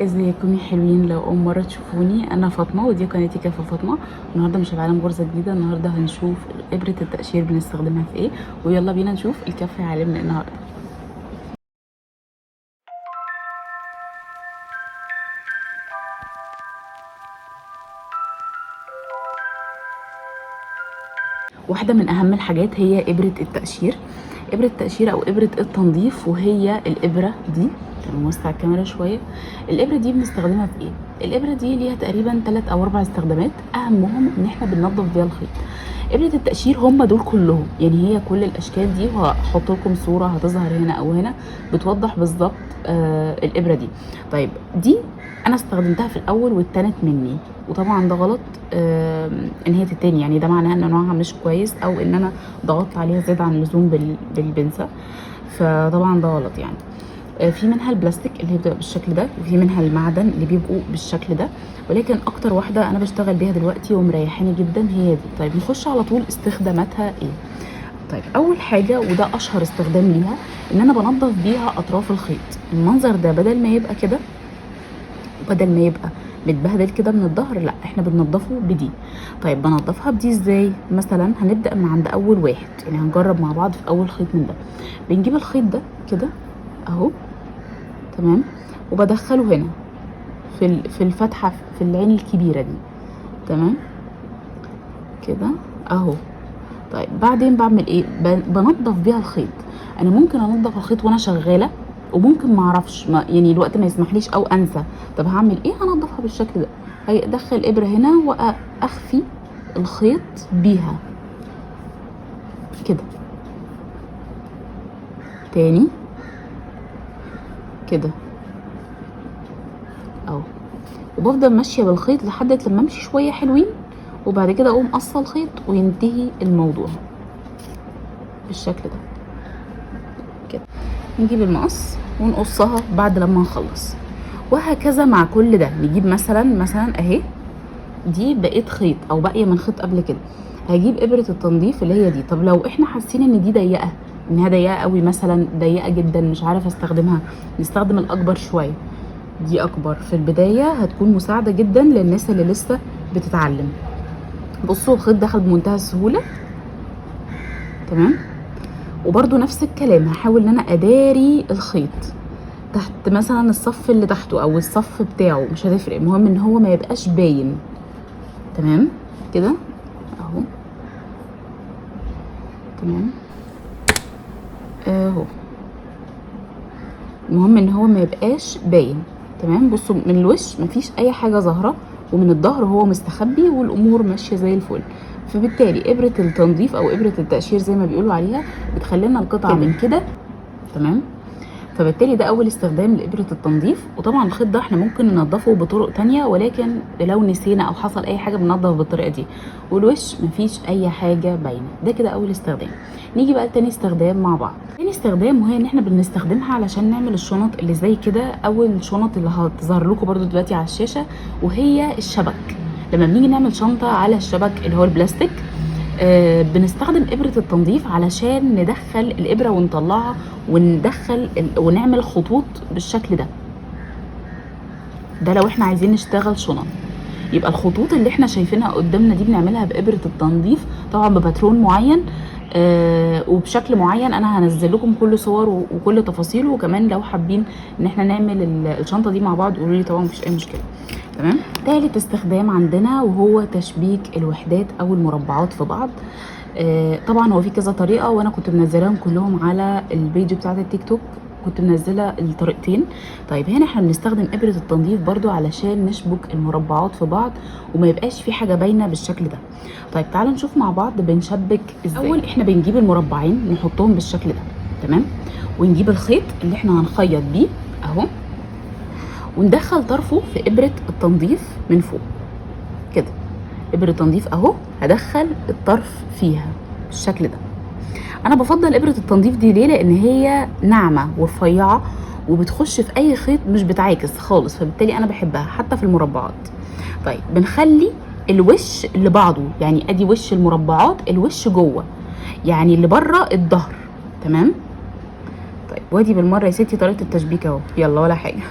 ازيكم يا حلوين؟ لو اول مره تشوفوني، انا فاطمه ودي قناتي كافه فاطمه. النهارده مش هنعلم غرزه جديده، النهارده هنشوف ابره التقشير بنستخدمها في ايه. ويلا بينا نشوف الكف هيعلمنا النهارده. واحده من اهم الحاجات هي ابره التقشير. ابره التقشير او ابره التنظيف، وهي الابره دي. نوسع الكاميرا شويه. الابره دي بنستخدمها في ايه؟ الابره دي ليها تقريبا 3 أو 4 استخدامات، اهمهم ان احنا بننظف بيها الخيط. ابره التقشير هم دول كلهم، يعني هي كل الاشكال دي، وهحط لكم صوره هتظهر هنا او هنا بتوضح بالظبط الابره دي. طيب دي انا استخدمتها في الاول واتنت مني، وطبعا ده غلط. ان هي تتاني، يعني ده معناه ان نوعها مش كويس، او ان انا ضغطت عليها زيادة عن اللزوم بالبنسة، فطبعا ده غلط يعني. في منها البلاستيك اللي هي بتبقى بالشكل ده، وفي منها المعدن اللي بيبقوا بالشكل ده، ولكن اكتر واحده انا بشتغل بيها دلوقتي ومريحاني جدا هي دي. طيب نخش على طول استخداماتها ايه. طيب اول حاجه وده اشهر استخدام ليها، ان انا بنضف بيها اطراف الخيط. المنظر ده بدل ما يبقى كده، بدل ما يبقى متبهدل كده من الظهر، لا احنا بننضفه بدي. طيب بنضفها بدي ازاي؟ مثلا هنبدا من عند اول واحد، يعني هنجرب مع بعض في اول خيط من ده. بنجيب الخيط ده كده اهو، تمام، وبدخله هنا في الفتحه، في العين الكبيره دي، تمام كده اهو. طيب بعدين بعمل ايه؟ بنضف بيها الخيط. انا ممكن انضف الخيط وانا شغاله، وممكن ما اعرفش، يعني الوقت ما يسمحليش او انسى. طب هعمل ايه؟ هنضفها بالشكل ده. هيدخل ابره هنا واخفي الخيط بيها كده، تاني كده اهو. وبفضل ماشيه بالخيط لحد لما امشي شويه حلوين، وبعد كده اقوم قصه الخيط وينتهي الموضوع بالشكل ده كده. نجيب المقص ونقصها بعد لما نخلص، وهكذا مع كل ده. نجيب مثلا اهي، دي بقيت خيط او باقيه من خيط قبل كده، هجيب ابره التنظيف اللي هي دي. طب لو احنا حاسين ان دي ضيقه، انها ضيقه قوي، مثلا ضيقه جدا مش عارف استخدمها، نستخدم الاكبر شويه. دي اكبر في البدايه هتكون مساعده جدا للناس اللي لسه بتتعلم. بصوا الخيط دخل بمنتهى السهوله، تمام. وبرده نفس الكلام، هحاول ان انا اداري الخيط تحت مثلا الصف اللي تحته او الصف بتاعه، مش هتفرق، المهم ان هو ما يبقاش باين، تمام كده اهو، تمام اهو. المهم ان هو ما يبقاش باين، تمام. بصوا من الوش مفيش اي حاجه ظاهره، ومن الظهر هو مستخبي، والامور ماشيه زي الفل. فبالتالي ابره التنظيف او ابره التقشير زي ما بيقولوا عليها بتخلي لنا القطعه من كده، تمام. فبالتالي ده اول استخدام لابره التنظيف. وطبعا الخيط ده احنا ممكن ننضفه بطرق تانية، ولكن لو نسينا او حصل اي حاجه بننضف بالطريقه دي. والوش مفيش اي حاجه باينه. ده كده اول استخدام. نيجي بقى لتاني استخدام مع بعض. تاني استخدام وهي ان احنا بنستخدمها علشان نعمل الشنط اللي زي كده، او الشنط اللي هتظهر لكم برده دلوقتي على الشاشه، وهي الشبك. لما بنيجي نعمل شنطه على الشبك اللي هو البلاستيك، بنستخدم ابره التنظيف علشان ندخل الابره ونطلعها، وندخل ونعمل خطوط بالشكل ده. ده لو احنا عايزين نشتغل شنط، يبقى الخطوط اللي احنا شايفينها قدامنا دي بنعملها بابره التنظيف، طبعا بباترون معين وبشكل معين. انا هنزل لكم كل صور وكل تفاصيله، وكمان لو حابين ان احنا نعمل الشنطه دي مع بعض قولوا لي، طبعا مفيش اي مشكله، تمام. تالت استخدام عندنا وهو تشبيك الوحدات او المربعات في بعض. طبعا هو في كذا طريقه، وانا كنت منزلاهم كلهم على البيج بتاعه التيك توك، كنت منزله الطريقتين. طيب هنا احنا بنستخدم ابره التنظيف برضو علشان نشبك المربعات في بعض، وما يبقاش في حاجه باينه بالشكل ده. طيب تعالوا نشوف مع بعض بنشبك ازاي. اول احنا بنجيب المربعين نحطهم بالشكل ده، تمام، ونجيب الخيط اللي احنا هنخيط بيه اهو، وندخل طرفه في ابره التنظيف من فوق كده. ابره تنظيف اهو، هدخل الطرف فيها بالشكل ده. انا بفضل ابره التنظيف دي ليه؟ لان هي ناعمه ورفيعه، وبتخش في اي خيط، مش بتعاكس خالص، فبالتالي انا بحبها حتى في المربعات. طيب بنخلي الوش لبعضه، يعني ادي وش المربعات، الوش جوه، يعني اللي بره الظهر، تمام. طيب وادي بالمره يا ستي طريقه التشبيك اهو، يلا ولا حاجه.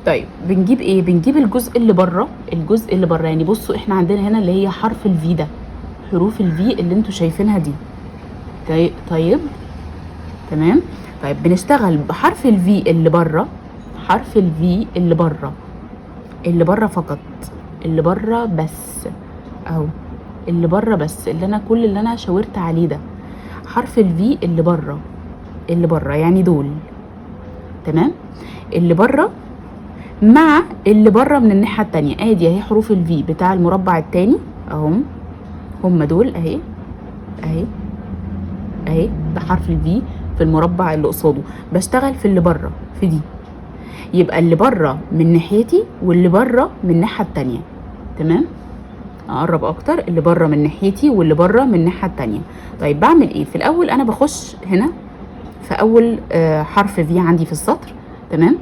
طيب بنجيب ايه؟ بنجيب الجزء اللي بره، الجزء اللي بره. يعني بصوا احنا عندنا هنا اللي هي حرف الفي ده، حروف الفي اللي انتوا شايفينها دي. طيب تمام. طيب بنشتغل بحرف الفي اللي بره، حرف الفي اللي بره، اللي بره فقط، اللي بره بس اهو، اللي بره بس، اللي انا كل اللي انا شاورت عليه ده حرف الفي اللي بره، اللي بره يعني دول. تمام. اللي بره مع اللي بره من الناحيه التانية، ادي اهي حروف الفي بتاع المربع التاني اهم، هم دول اهي، اهي اهي، ده حرف الفي في المربع اللي قصاده. بشتغل في اللي بره في دي، يبقى اللي بره من ناحيتي واللي بره من الناحيه التانية. تمام. اقرب اكتر، اللي بره من ناحيتي واللي بره من الناحيه التانية. طيب بعمل ايه في الاول؟ انا بخش هنا في اول حرف في عندي في السطر. تمام.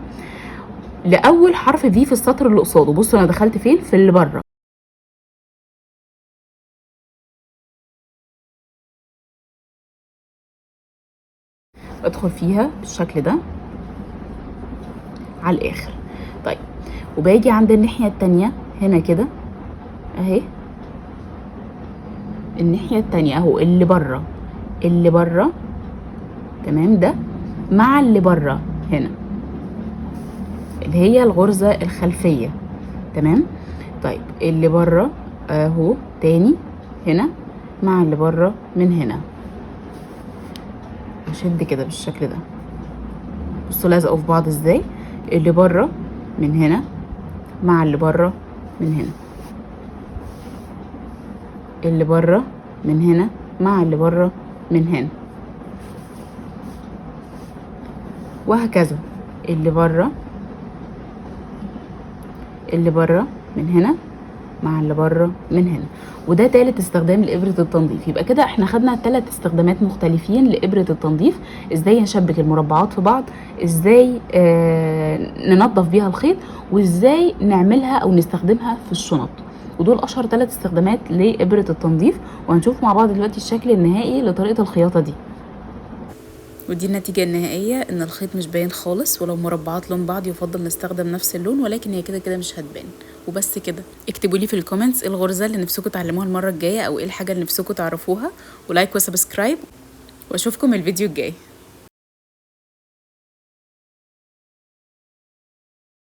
لاول حرف في السطر اللي قصاده، بصوا انا دخلت فين؟ في اللي بره. ادخل فيها بالشكل ده على الاخر. طيب وباجي عند الناحيه التانية هنا كده اهي، الناحيه التانية اهو، اللي بره، اللي بره تمام، ده مع اللي بره هنا اللي هي الغرزه الخلفيه. تمام. طيب اللي بره اهو تاني هنا مع اللي بره من هنا، اشد كده بالشكل ده. بصوا لازقوا في بعض ازاي، اللي بره من هنا مع اللي بره من هنا، اللي بره من هنا مع اللي بره من هنا، وهكذا. اللي بره، اللي بره من هنا مع اللي بره من هنا. وده تالت استخدام لإبرة التنظيف. يبقى كده احنا خدنا 3 استخدامات مختلفين لإبرة التنظيف. ازاي نشبك المربعات في بعض، ازاي ننظف بيها الخيط، وازاي نعملها او نستخدمها في الشنط. ودول اشهر 3 استخدامات لإبرة التنظيف. وهنشوف مع بعض دلوقتي الشكل النهائي لطريقة الخياطة دي. ودي النتيجة النهائية، ان الخيط مش باين خالص، ولو مربعات لون بعض يفضل نستخدم نفس اللون، ولكن هي كده كده مش هتبان. وبس كده. اكتبوا لي في الكومنتس ايه الغرزة اللي نفسكم تعلموها المرة الجاية، او ايه الحاجة اللي نفسكم تعرفوها، ولايك وسبسكرايب، واشوفكم الفيديو الجاي.